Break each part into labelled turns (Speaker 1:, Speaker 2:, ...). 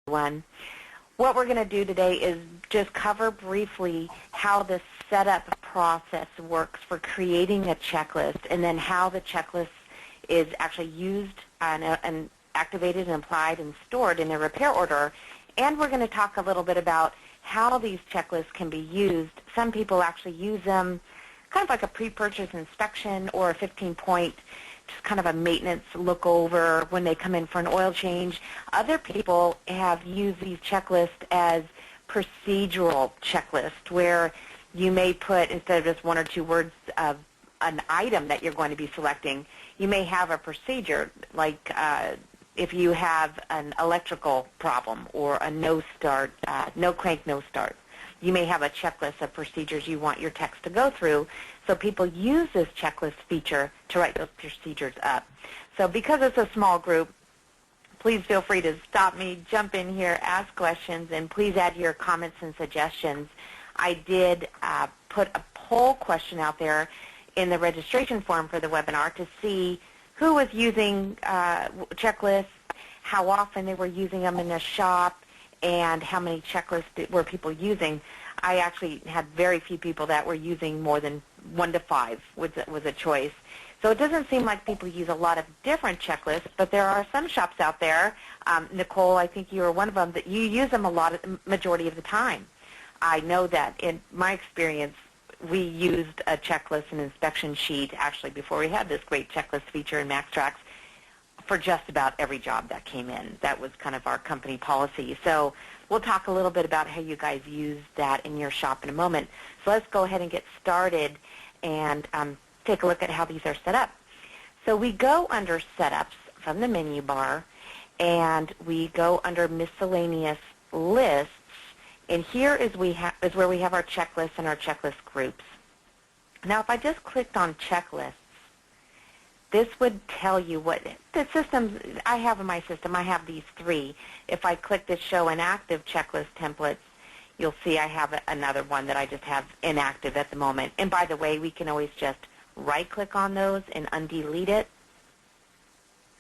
Speaker 1: everyone. What we're going to do today is just cover briefly how the setup process works for creating a checklist, and then how the checklist is actually used and activated and applied and stored in a repair order. And we're going to talk a little bit about how these checklists can be used. Some people actually use them kind of like a pre-purchase inspection or a 15-point, just kind of a maintenance look over when they come in for an oil change. Other people have used these checklists as procedural checklists, where you may put, instead of just one or two words of an item that you're going to be selecting, you may have a procedure, like if you have an electrical problem or a no crank, no start. You may have a checklist of procedures you want your techs to go through, so people use this checklist feature to write those procedures up. So because it's a small group, please feel free to stop me, jump in here, ask questions, and please add your comments and suggestions. I did put a poll question out there in the registration form for the webinar to see who was using checklists, how often they were using them in their shop, and how many checklists were people using. I actually had very few people that were using more than 1 to 5 was a choice. So it doesn't seem like people use a lot of different checklists, but there are some shops out there, Nicole, I think you were one of them, that you use them a lot, majority of the time. I know that in my experience, we used a checklist and inspection sheet actually before we had this great checklist feature in MaxxTraxx for just about every job that came in. That was kind of our company policy. So we'll talk a little bit about how you guys use that in your shop in a moment. So let's go ahead and get started and take a look at how these are set up. So we go under Setups from the menu bar, and we go under Miscellaneous Lists, and here is where we have our checklists and our checklist groups. Now if I just clicked on checklists, this would tell you what the systems I have in my system. I have these 3. If I click the Show Inactive Checklist Templates, you'll see I have another one that I just have inactive at the moment. And by the way, we can always just right-click on those and undelete it,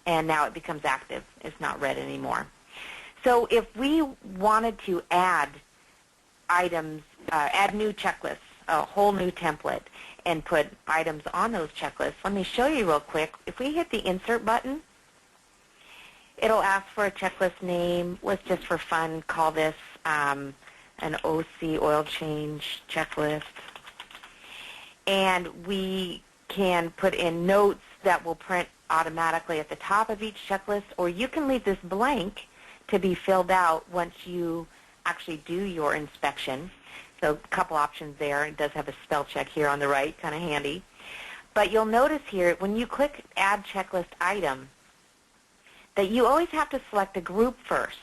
Speaker 1: and now it becomes active. It's not red anymore. So if we wanted to add items, add new checklists, a whole new template, and put items on those checklists, let me show you real quick. If we hit the Insert button, it'll ask for a checklist name. Let's just for fun call this an OC oil change checklist. And we can put in notes that will print automatically at the top of each checklist, or you can leave this blank to be filled out once you actually do your inspection. So a couple options there. It does have a spell check here on the right, kind of handy. But you'll notice here, when you click Add Checklist Item, that you always have to select a group first.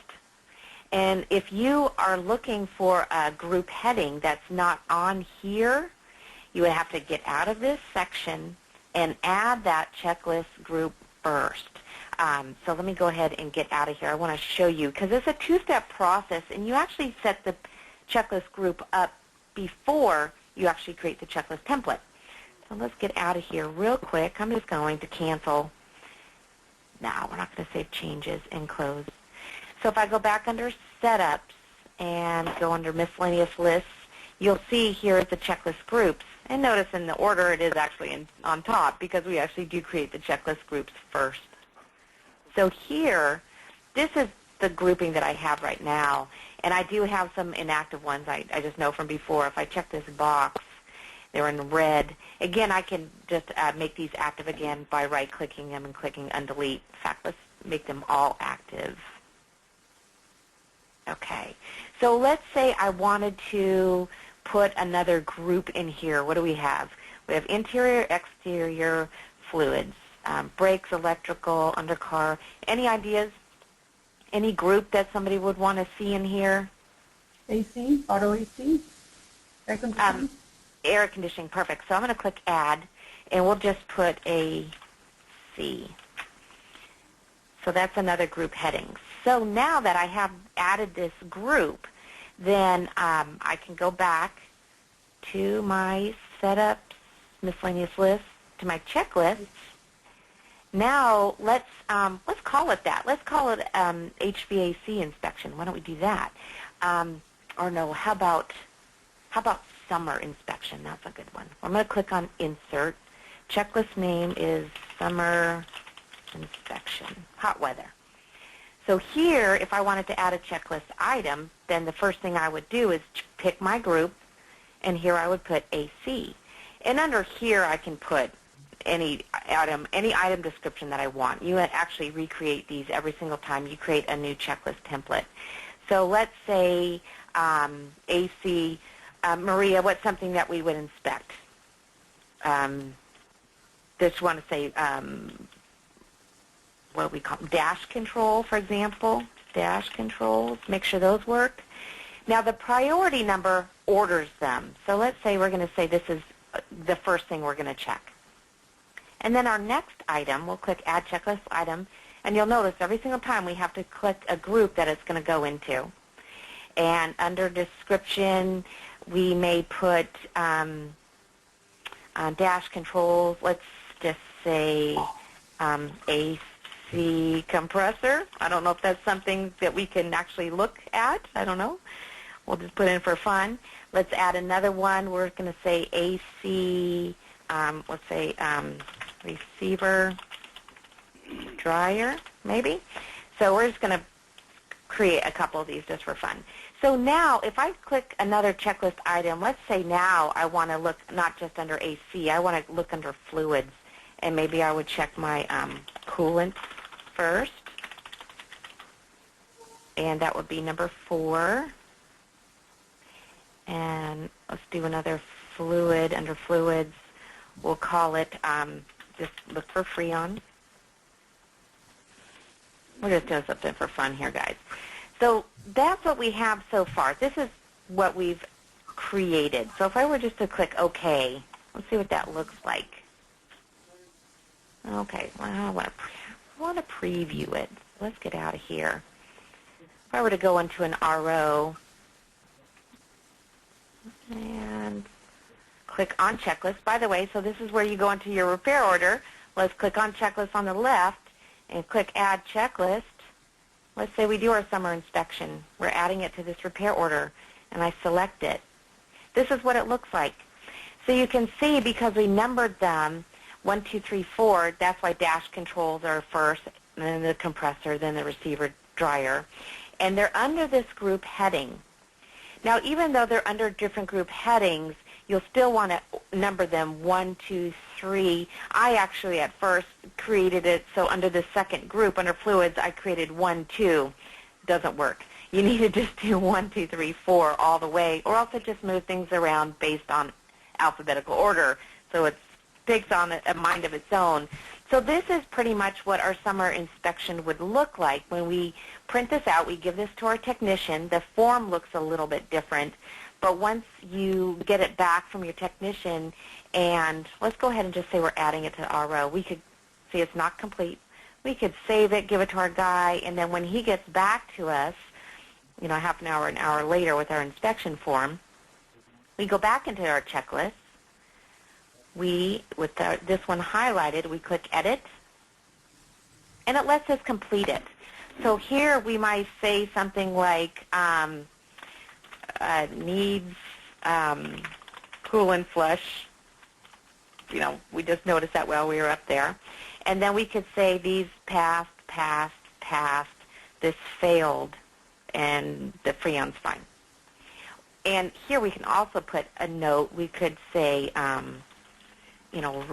Speaker 1: And if you are looking for a group heading that's not on here, you would have to get out of this section and add that checklist group first. So let me go ahead and get out of here. I want to show you, because it's a 2-step process, and you actually set the checklist group up before you actually create the checklist template. So let's get out of here real quick. I'm just going to cancel. No, we're not going to save changes and close. So if I go back under Setups and go under Miscellaneous Lists, you'll see here is the checklist groups. And notice in the order it is actually on top, because we actually do create the checklist groups first. So here, this is the grouping that I have right now. And I do have some inactive ones. I just know from before. If I check this box, they're in red. Again, I can just make these active again by right-clicking them and clicking Undelete. In fact, let's make them all active. Okay. So let's say I wanted to put another group in here. What do we have? We have interior, exterior, fluids, brakes, electrical, undercar. Any ideas? Any group that somebody would want to see in here?
Speaker 2: AC, auto AC, air conditioning.
Speaker 1: Air conditioning, perfect. So I'm going to click Add, and we'll just put AC. So that's another group heading. So now that I have added this group, then I can go back to my Setups, Miscellaneous Lists, to my checklists, Now let's call it that. Let's call it HVAC inspection. Why don't we do that? Or no, how about summer inspection? That's a good one. I'm going to click on Insert. Checklist name is Summer Inspection, Hot Weather. So here, if I wanted to add a checklist item, then the first thing I would do is pick my group, and here I would put AC. And under here, I can put any item description that I want. You actually recreate these every single time you create a new checklist template. So let's say AC, Maria, what's something that we would inspect? Just want to say, what do we call them? Dash control, for example. Dash controls, make sure those work. Now the priority number orders them. So let's say we're going to say this is the first thing we're going to check. And then our next item, we'll click Add Checklist Item, and you'll notice every single time we have to click a group that it's going to go into. And under Description, we may put dash controls. Let's just say AC compressor. I don't know if that's something that we can actually look at. I don't know. We'll just put in for fun. Let's add another one. We're going to say AC, let's say receiver dryer, maybe. So we're just going to create a couple of these just for fun. So now if I click another checklist item, let's say now I want to look not just under AC, I want to look under fluids. And maybe I would check my coolant first. And that would be number 4. And let's do another fluid. Under fluids, we'll call it, just look for Freon. We're just doing something for fun here, guys. So that's what we have so far. This is what we've created. So if I were just to click OK, let's see what that looks like. Okay, well, I want to preview it. Let's get out of here. If I were to go into an RO and click on checklist. By the way, so this is where you go into your repair order. Let's click on checklist on the left and click Add Checklist. Let's say we do our summer inspection. We're adding it to this repair order, and I select it. This is what it looks like. So you can see because we numbered them 1, 2, 3, 4, that's why dash controls are first, and then the compressor, then the receiver dryer. And they're under this group heading. Now, even though they're under different group headings, you'll still want to number them 1, 2, 3. I actually at first created it so under the second group, under fluids, I created 1, 2. Doesn't work. You need to just do 1, 2, 3, 4 all the way, or else it just moves things around based on alphabetical order. So it takes on a mind of its own. So this is pretty much what our summer inspection would look like. When we print this out, we give this to our technician. The form looks a little bit different, but once you get it back from your technician, and let's go ahead and just say we're adding it to RO. We could see it's not complete. We could save it, give it to our guy, and then when he gets back to us, you know, half an hour later with our inspection form, we go back into our checklist. With this one highlighted, we click Edit, and it lets us complete it. So here we might say something like needs coolant flush. You know, we just noticed that while we were up there. And then we could say these passed, this failed, and the Freon's fine. And here we can also put a note. We could say, you know,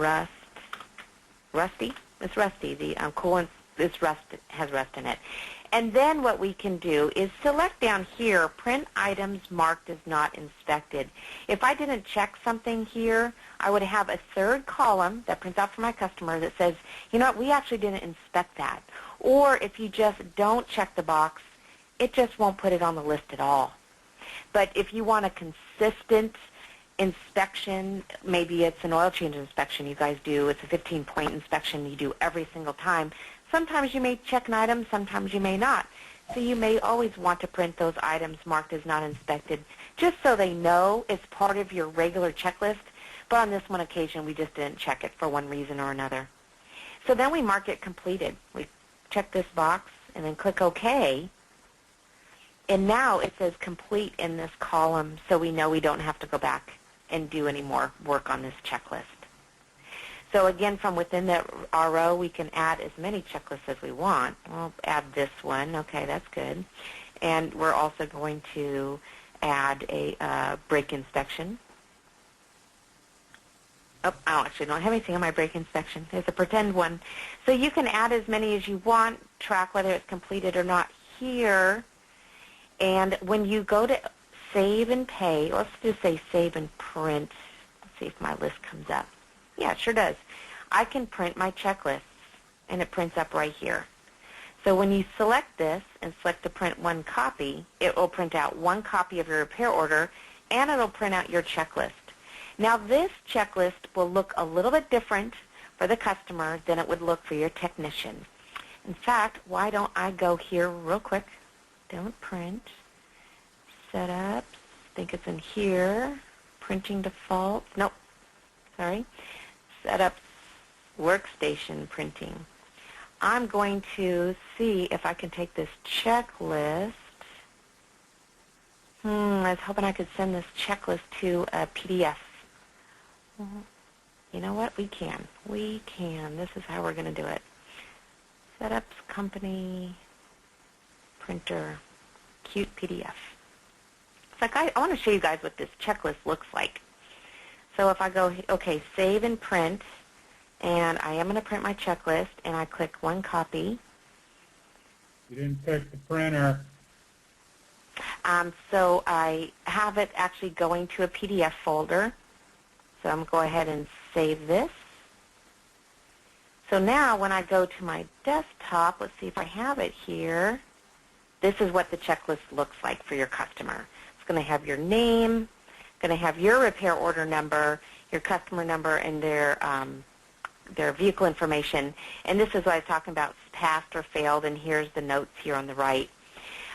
Speaker 1: rusty. It's rusty. The coolant has rust in it. And then what we can do is select down here, print items marked as not inspected. If I didn't check something here, I would have a third column that prints out for my customer that says, you know what, we actually didn't inspect that. Or if you just don't check the box, it just won't put it on the list at all. But if you want a consistent inspection, maybe it's an oil change inspection you guys do, it's a 15-point inspection you do every single time. Sometimes you may check an item, sometimes you may not. So you may always want to print those items marked as not inspected, just so they know it's part of your regular checklist. But on this one occasion, we just didn't check it for one reason or another. So then we mark it completed. We check this box and then click OK. And now it says complete in this column, so we know we don't have to go back and do any more work on this checklist. So again, from within the RO, we can add as many checklists as we want. We'll add this one. Okay, that's good. And we're also going to add a brake inspection. Oh, I actually don't have anything on my brake inspection. There's a pretend one. So you can add as many as you want, track whether it's completed or not here. And when you go to save and pay, let's just say save and print. Let's see if my list comes up. Yeah, it sure does. I can print my checklists, and it prints up right here. So when you select this and select to print one copy, it will print out one copy of your repair order, and it'll print out your checklist. Now this checklist will look a little bit different for the customer than it would look for your technician. In fact, why don't I go here real quick? Don't print. Setup. I think it's in here. Printing default. Nope. Sorry. Setup workstation printing. I'm going to see if I can take this checklist. I was hoping I could send this checklist to a PDF. You know what? We can. We can. This is how we're going to do it. Setups, company, printer, cute PDF. It's like I want to show you guys what this checklist looks like. So if I go, okay, save and print, and I am going to print my checklist, and I click one copy.
Speaker 3: You didn't pick the printer.
Speaker 1: So I have it actually going to a PDF folder. So I'm going to go ahead and save this. So now when I go to my desktop, let's see if I have it here. This is what the checklist looks like for your customer. It's going to have your name, going to have your repair order number, your customer number, and their vehicle information. And this is what I was talking about, passed or failed, and here's the notes here on the right.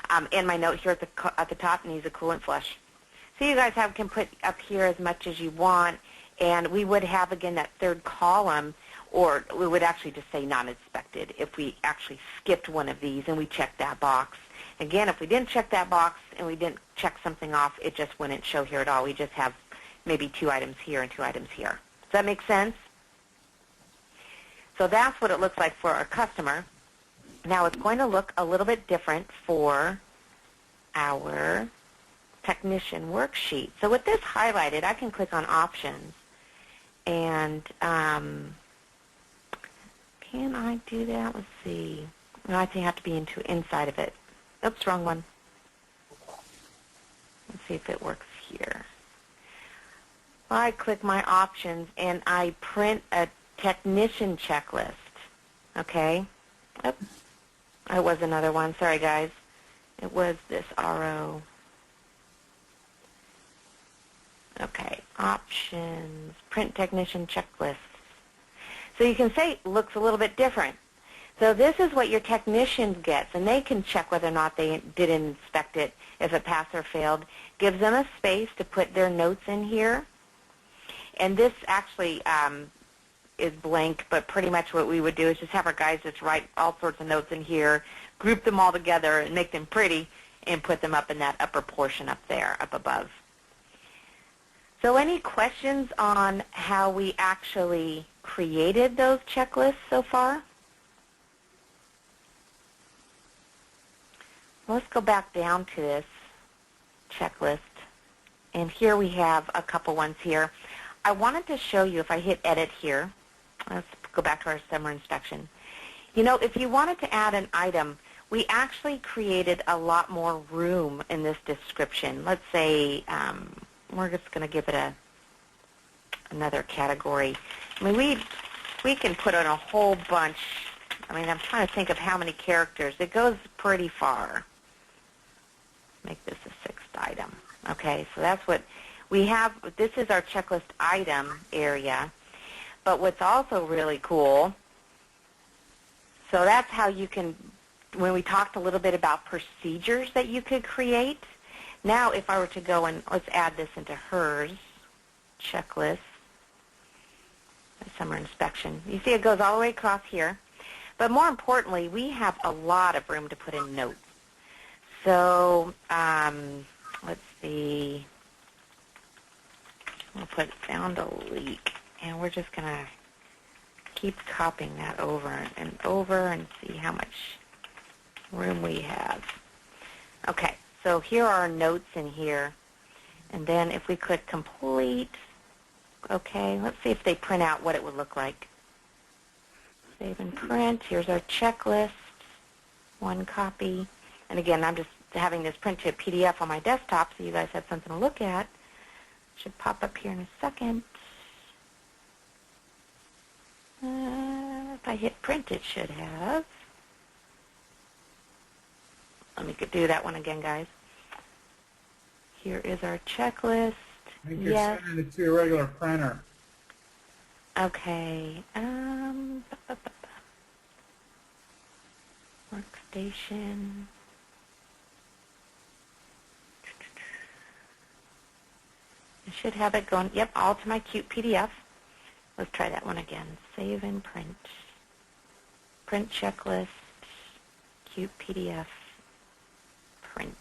Speaker 1: And my note here at the top needs a coolant flush. So you guys can put up here as much as you want, and we would have, again, that third column, or we would actually just say non-inspected if we actually skipped one of these and we checked that box. Again, if we didn't check that box and we didn't check something off, it just wouldn't show here at all. We just have maybe 2 items here and 2 items here. Does that make sense? So that's what it looks like for our customer. Now it's going to look a little bit different for our technician worksheet. So with this highlighted, I can click on options. And can I do that? Let's see. No, I think I have to be inside of it. Oops, wrong one. Let's see if it works here. I click my options and I print a technician checklist. Okay. Oops. It was another one. Sorry, guys. It was this RO. Okay. Options. Print technician checklist. So you can say it looks a little bit different. So this is what your technician gets, and they can check whether or not they didn't inspect it, if it passed or failed. Gives them a space to put their notes in here. And this actually is blank, but pretty much what we would do is just have our guys just write all sorts of notes in here, group them all together and make them pretty, and put them up in that upper portion up there, up above. So any questions on how we actually created those checklists so far? Let's go back down to this checklist. And here we have a couple ones here. I wanted to show you, if I hit edit here, let's go back to our summer inspection. You know, if you wanted to add an item, we actually created a lot more room in this description. Let's say we're just going to give it another category. I mean, we can put on a whole bunch. I mean, I'm trying to think of how many characters. It goes pretty far. Make this a 6th item. Okay, so that's what we have. This is our checklist item area. But what's also really cool, so that's how you can, when we talked a little bit about procedures that you could create, now if I were to go and let's add this into hers checklist. summer inspection. You see it goes all the way across here. But more importantly, we have a lot of room to put in notes. So let's see. We'll put found a leak, and we're just going to keep copying that over and over and see how much room we have. Okay, so here are our notes in here. And then if we click complete, okay, let's see if they print out what it would look like. Save and print. Here's our checklist, one copy. And again, I'm just having this print to a PDF on my desktop so you guys have something to look at. Should pop up here in a second. If I hit print, it should have. Let me do that one again, guys. Here is our checklist.
Speaker 3: I think you're sending it to a regular printer.
Speaker 1: Okay. Workstation. I should have it going, yep, all to my cute PDF. Let's try that one again. Save and print. Print checklist, cute PDF, print.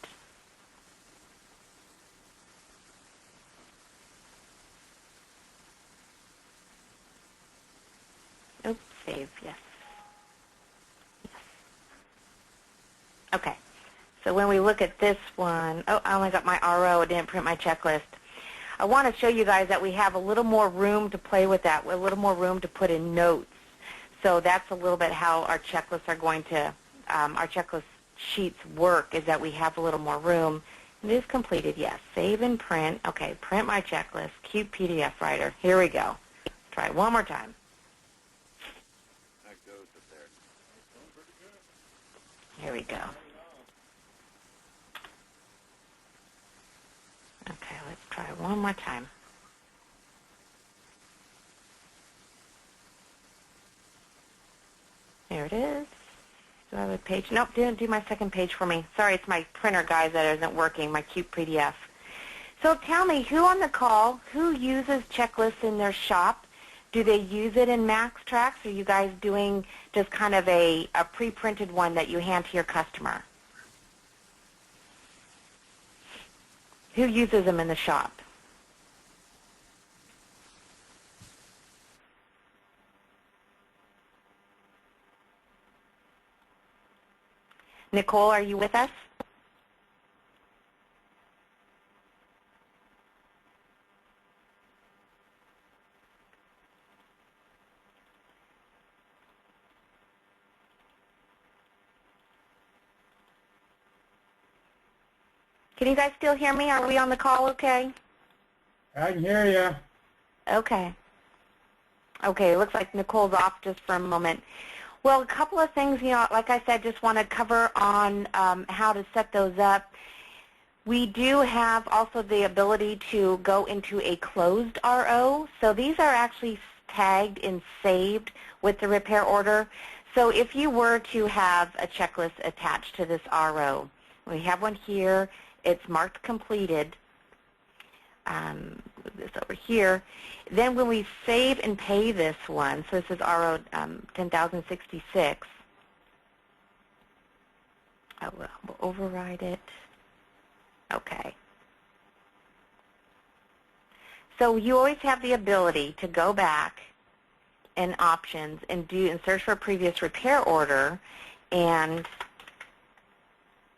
Speaker 1: Oops, save, yes. Yes. Okay, so when we look at this one, oh, I only got my RO, I didn't print my checklist. I want to show you guys that we have a little more room to play with that, a little more room to put in notes. So that's a little bit how our checklists are going to, our checklist sheets work, is that we have a little more room. It is completed, yes. Save and print. Okay, print my checklist. Cute PDF writer. Here we go. Try it one more time.
Speaker 4: That goes up there.
Speaker 1: Here we go. Okay, let's try one more time. There it is. Do I have a page? Nope, didn't do my second page for me. Sorry, it's my printer, guys, that isn't working, my cute PDF. So tell me, who on the call, who uses checklists in their shop? Do they use it in MaxxTraxx? Or are you guys doing just kind of a pre-printed one that you hand to your customer? Who uses them in the shop? Nicole, are you with us? Can you guys still hear me? Are we on the call okay?
Speaker 3: I can hear you.
Speaker 1: Okay. Okay, it looks like Nicole's off just for a moment. Well, a couple of things, like I said, just want to cover on how to set those up. We do have also the ability to go into a closed RO. So these are actually tagged and saved with the repair order. So if you were to have a checklist attached to this RO, we have one here. It's marked completed. Move this over here. Then when we save and pay this one, so this is RO 10,066, we'll override it. Okay. So you always have the ability to go back in options and search for a previous repair order and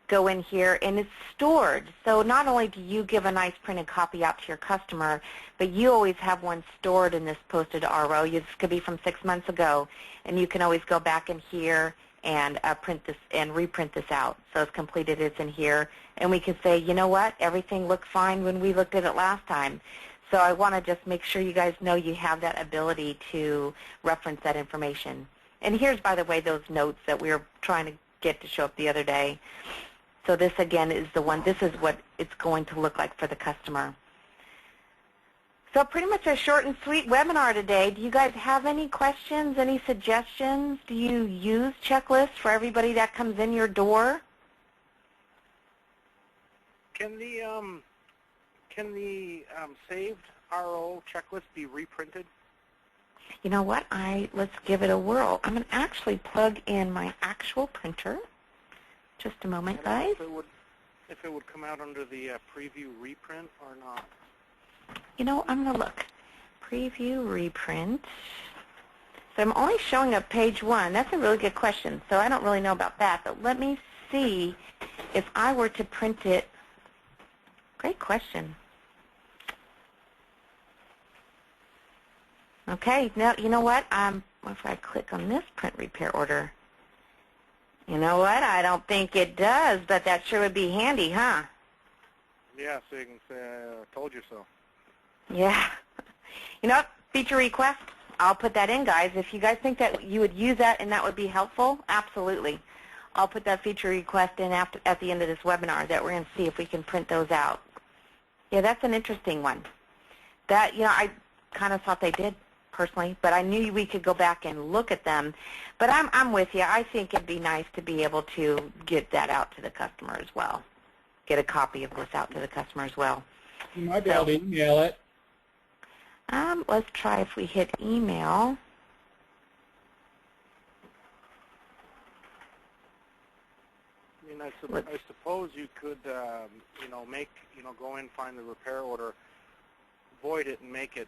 Speaker 1: go in here, and it's stored. So not only do you give a nice printed copy out to your customer, but you always have one stored in this posted RO. This could be from 6 months ago, and you can always go back in here and print this and reprint this out. So it's completed, it's in here, and we can say, you know what, everything looked fine when we looked at it last time. So I want to just make sure you guys know you have that ability to reference that information. And here's, by the way, those notes that we were trying to get to show up the other day. So this, again, is the one. This is what it's going to look like for the customer. So pretty much a short and sweet webinar today. Do you guys have any questions, any suggestions? Do you use checklists for everybody that comes in your door?
Speaker 4: Can the saved RO checklist be reprinted?
Speaker 1: You know what? Let's give it a whirl. I'm going to actually plug in my actual printer. Just a moment,
Speaker 4: I don't know
Speaker 1: guys.
Speaker 4: if it would come out under the preview reprint or not.
Speaker 1: You know, I'm going to look. Preview reprint. So I'm only showing up page 1. That's a really good question. So I don't really know about that. But let me see if I were to print it. Great question. Okay, now you know what? If I click on this print repair order, you know what? I don't think it does, but that sure would be handy, huh?
Speaker 4: Yeah, so you can say, told you so.
Speaker 1: Yeah. You know what? Feature request. I'll put that in, guys. If you guys think that you would use that and that would be helpful, absolutely. I'll put that feature request in at the end of this webinar that we're going to see if we can print those out. Yeah, that's an interesting one. That, you know, I kind of thought they did personally, but I knew we could go back and look at them. But I'm with you. I think it'd be nice to be able to get that out to the customer as well. Get a copy of this out to the customer as well.
Speaker 3: You might be able to email it.
Speaker 1: Let's try if we hit email.
Speaker 4: I mean, I suppose you could, you know, go in, find the repair order, void it, and make it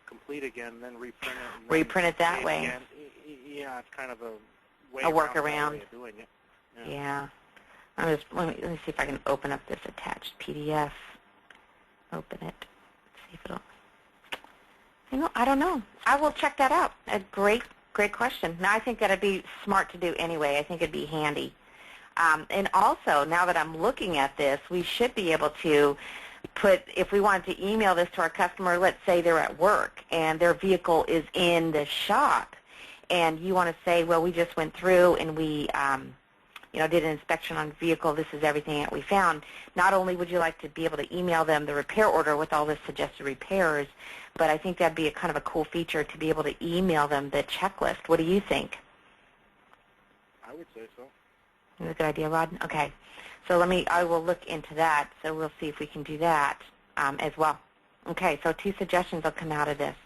Speaker 4: complete again, then reprint it. And
Speaker 1: Reprint it that way.
Speaker 4: Again. Yeah, it's kind of a way
Speaker 1: workaround.
Speaker 4: way of doing it.
Speaker 1: Yeah. Let me see if I can open up this attached PDF. Open it. See if it'll. You know, I don't know. I will check that out. A great question. Now, I think that'd be smart to do anyway. I think it'd be handy. And also, now that I'm looking at this, we should be able to put, if we wanted to email this to our customer, let's say they're at work and their vehicle is in the shop, and you want to say, well, we just went through and we, you know, did an inspection on the vehicle. This is everything that we found. Not only would you like to be able to email them the repair order with all the suggested repairs, but I think that'd be a kind of a cool feature to be able to email them the checklist. What do you think?
Speaker 4: I would say so.
Speaker 1: That's a good idea, Rod. Okay. So I will look into that. So we'll see if we can do that as well. Okay, so 2 suggestions will come out of this.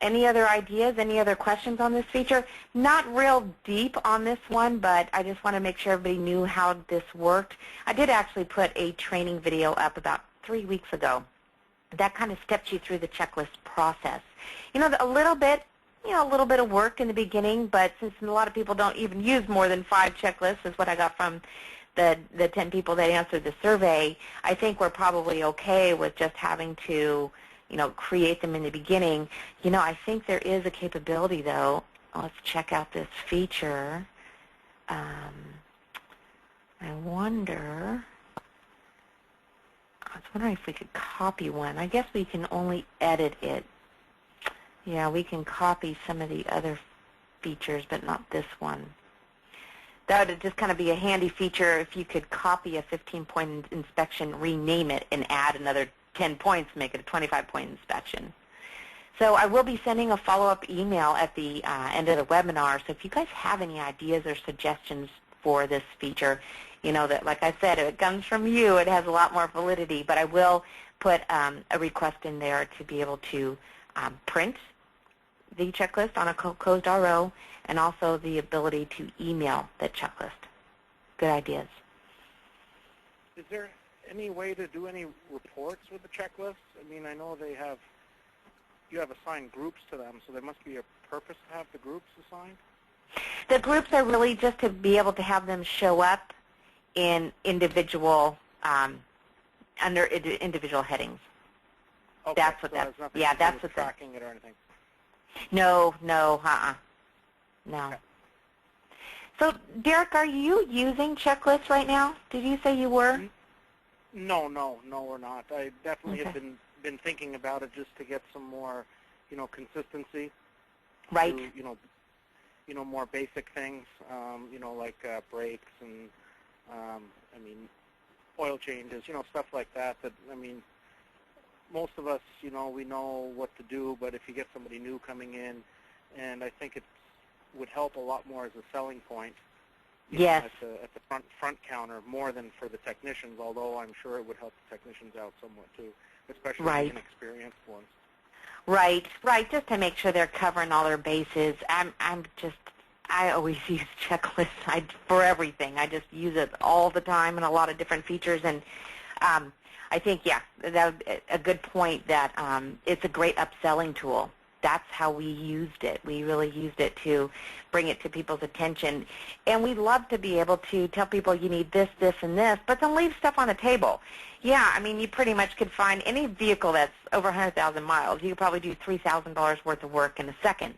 Speaker 1: Any other ideas, any other questions on this feature? Not real deep on this one, but I just want to make sure everybody knew how this worked. I did actually put a training video up about 3 weeks ago. That kind of steps you through the checklist process. You know, a little bit of work in the beginning, but since a lot of people don't even use more than 5 checklists, is what I got from the 10 people that answered the survey, I think we're probably okay with just having to, you know, create them in the beginning. You know, I think there is a capability, though. Let's check out this feature. I was wondering if we could copy one. I guess we can only edit it. Yeah, we can copy some of the other features, but not this one. That would just kind of be a handy feature if you could copy a 15-point inspection, rename it, and add another 10 points, make it a 25-point inspection. So I will be sending a follow-up email at the end of the webinar. So if you guys have any ideas or suggestions for this feature, you know that, like I said, if it comes from you, it has a lot more validity. But I will put a request in there to be able to print the checklist on a closed RO, and also the ability to email the checklist. Good ideas.
Speaker 4: Is there any way to do any reports with the checklist? I mean, I know you have assigned groups to them, so there must be a purpose to have the groups assigned?
Speaker 1: The groups are really just to be able to have them show up in individual, under individual headings.
Speaker 4: Okay,
Speaker 1: That's what
Speaker 4: so
Speaker 1: that's,
Speaker 4: it has nothing
Speaker 1: yeah,
Speaker 4: to do
Speaker 1: that's
Speaker 4: with
Speaker 1: what
Speaker 4: tracking it or anything.
Speaker 1: No. No.
Speaker 4: Okay.
Speaker 1: So, Derek, are you using checklists right now? Did you say you were?
Speaker 4: No, we're not. I definitely
Speaker 1: Okay.
Speaker 4: have been thinking about it just to get some more, you know, consistency.
Speaker 1: Right.
Speaker 4: To, you know, more basic things, you know, like brakes and, I mean, oil changes, you know, stuff like that. That, I mean, most of us, you know, we know what to do, but if you get somebody new coming in, and I think it would help a lot more as a selling point.
Speaker 1: Yes.
Speaker 4: Know, at the front counter more than for the technicians, although I'm sure it would help the technicians out somewhat too, especially
Speaker 1: Right.
Speaker 4: the inexperienced ones.
Speaker 1: Right, just to make sure they're covering all their bases. I always use checklists for everything. I just use it all the time in a lot of different features, and I think, yeah, that's a good point that it's a great upselling tool. That's how we used it. We really used it to bring it to people's attention. And we love to be able to tell people you need this, this, and this, but then leave stuff on the table. Yeah, I mean, you pretty much could find any vehicle that's over 100,000 miles. You could probably do $3,000 worth of work in a second.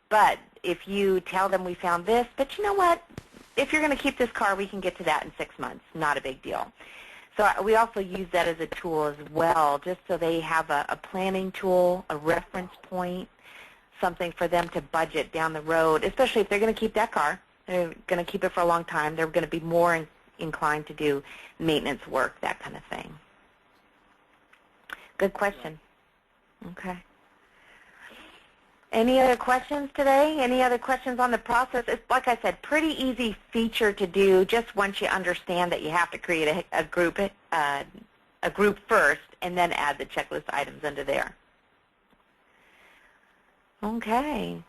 Speaker 1: But if you tell them we found this, but you know what? If you're going to keep this car, we can get to that in 6 months. Not a big deal. So we also use that as a tool as well, just so they have a planning tool, a reference point, something for them to budget down the road, especially if they're going to keep that car. They're going to keep it for a long time. They're going to be more inclined to do maintenance work, that kind of thing. Good question. Okay. Any other questions today? Any other questions on the process? It's, like I said, pretty easy feature to do just once you understand that you have to create a group first and then add the checklist items under there. Okay.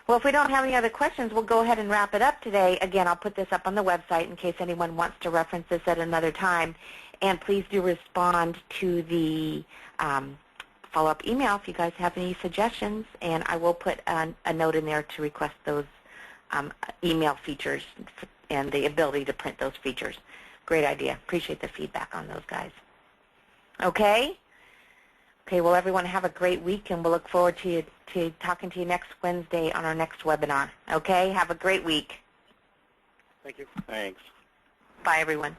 Speaker 1: Well, if we don't have any other questions, we'll go ahead and wrap it up today. Again, I'll put this up on the website in case anyone wants to reference this at another time. And please do respond to the follow-up email if you guys have any suggestions, and I will put a note in there to request those email features and the ability to print those features. Great idea. Appreciate the feedback on those guys. Okay? Okay, well, everyone have a great week, and we'll look forward to talking to you next Wednesday on our next webinar. Okay? Have a great week.
Speaker 4: Thank you. Thanks.
Speaker 1: Bye, everyone.